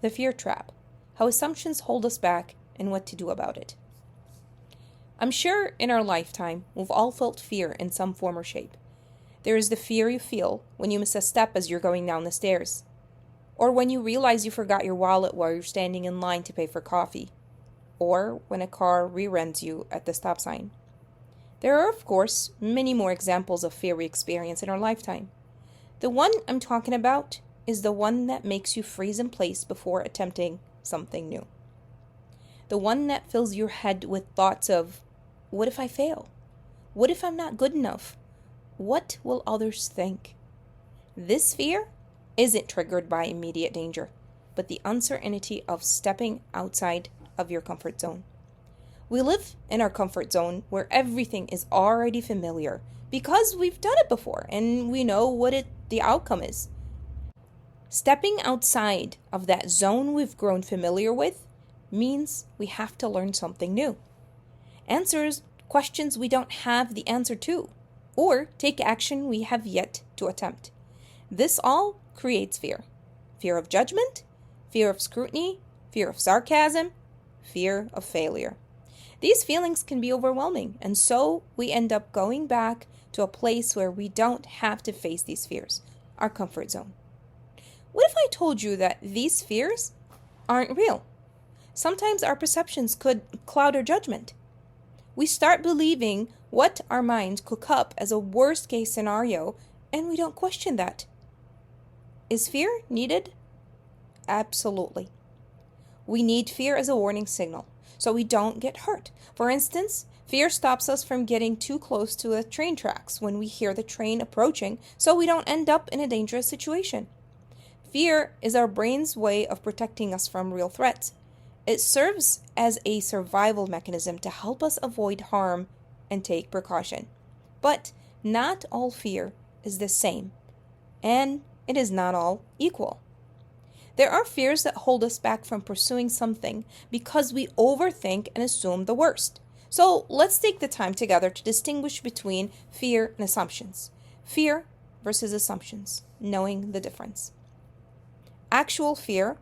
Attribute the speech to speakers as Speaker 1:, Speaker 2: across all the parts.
Speaker 1: the fear trap, how assumptions hold us back, and what to do about it. I'm sure in our lifetime, we've all felt fear in some form or shape. There is the fear you feel when you miss a step as you're going down the stairs, or when you realize you forgot your wallet while you're standing in line to pay for coffee, or when a car rear-ends you at the stop sign. There are, of course, many more examples of fear we experience in our lifetime. The one I'm talking about is the one that makes you freeze in place before attempting something new. The one that fills your head with thoughts of, what if I fail? What if I'm not good enough? What will others think? This fear isn't triggered by immediate danger, but the uncertainty of stepping outside of your comfort zone. We live in our comfort zone where everything is already familiar because we've done it before and we know what the outcome is. Stepping outside of that zone we've grown familiar with means we have to learn something new. Answers questions we don't have the answer to, or take action we have yet to attempt. This all creates fear. Fear of judgment, fear of scrutiny, fear of sarcasm, fear of failure. These feelings can be overwhelming, and so we end up going back to a place where we don't have to face these fears, our comfort zone. What if I told you that these fears aren't real? Sometimes our perceptions could cloud our judgment. We start believing what our minds cook up as a worst-case scenario, and we don't question that. Is fear needed? Absolutely. We need fear as a warning signal, so we don't get hurt. For instance, fear stops us from getting too close to the train tracks when we hear the train approaching, so we don't end up in a dangerous situation. Fear is our brain's way of protecting us from real threats. It serves as a survival mechanism to help us avoid harm and take precaution. But not all fear is the same, and it is not all equal. There are fears that hold us back from pursuing something because we overthink and assume the worst. So let's take the time together to distinguish between fear and assumptions. Fear versus assumptions, knowing the difference. Actual fear,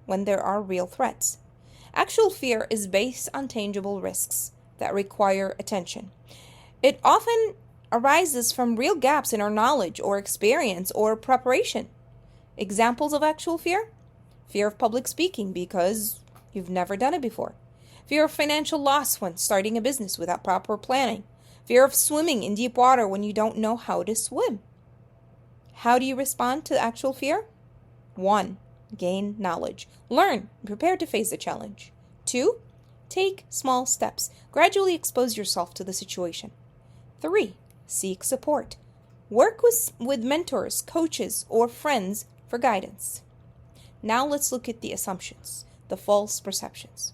Speaker 1: when there are real threats. Actual fear is based on tangible risks that require attention. It often arises from real gaps in our knowledge or experience or preparation. Examples of actual fear? Fear of public speaking because you've never done it before. Fear of financial loss when starting a business without proper planning. Fear of swimming in deep water when you don't know how to swim. How do you respond to actual fear? 1. Gain knowledge. Learn. Prepare to face the challenge. 2. Take small steps. Gradually expose yourself to the situation. 3. Seek support. Work with mentors, coaches, or friends for guidance. Now let's look at the assumptions, the false perceptions.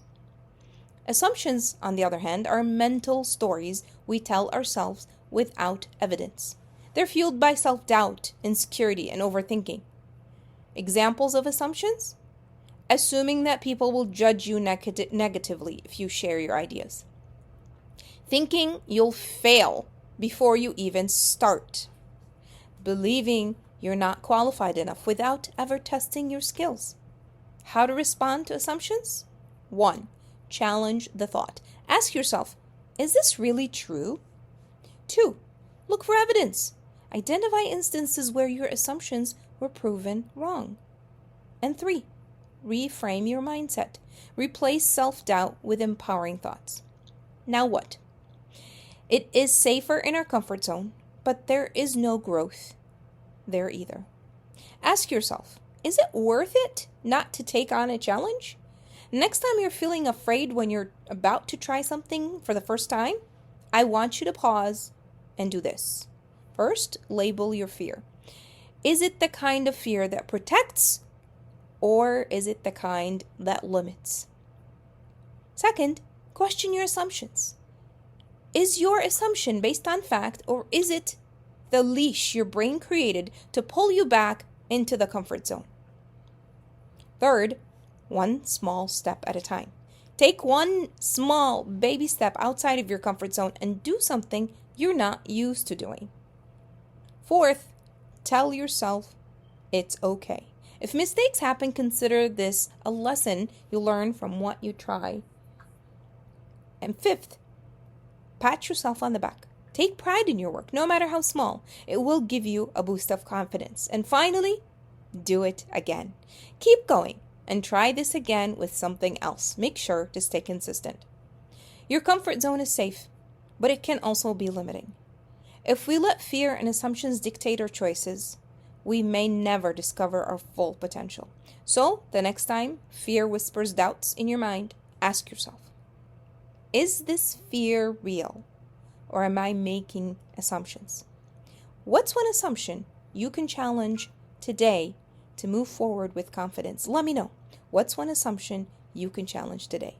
Speaker 1: Assumptions, on the other hand, are mental stories we tell ourselves without evidence. They're fueled by self-doubt, insecurity, and overthinking. Examples of assumptions? Assuming that people will judge you negatively if you share your ideas. Thinking you'll fail before you even start. Believing you're not qualified enough without ever testing your skills. How to respond to assumptions? 1. Challenge the thought. Ask yourself, is this really true? 2. Look for evidence. Identify instances where your assumptions were proven wrong. And 3. Reframe your mindset. Replace self-doubt with empowering thoughts. Now what? It is safer in our comfort zone, but there is no growth there either. Ask yourself, is it worth it not to take on a challenge? Next time you're feeling afraid when you're about to try something for the first time, I want you to pause and do this. First, label your fear. Is it the kind of fear that protects, or is it the kind that limits? Second, question your assumptions. Is your assumption based on fact, or is it the leash your brain created to pull you back into the comfort zone? Third, one small step at a time. Take one small baby step outside of your comfort zone and do something you're not used to doing. Fourth, tell yourself it's okay. If mistakes happen, consider this a lesson you learn from what you try. And fifth, pat yourself on the back. Take pride in your work, no matter how small. It will give you a boost of confidence. And finally, do it again. Keep going and try this again with something else. Make sure to stay consistent. Your comfort zone is safe, but it can also be limiting. If we let fear and assumptions dictate our choices, we may never discover our full potential. So, the next time fear whispers doubts in your mind, ask yourself, is this fear real, or am I making assumptions? What's one assumption you can challenge today to move forward with confidence? Let me know. What's one assumption you can challenge today?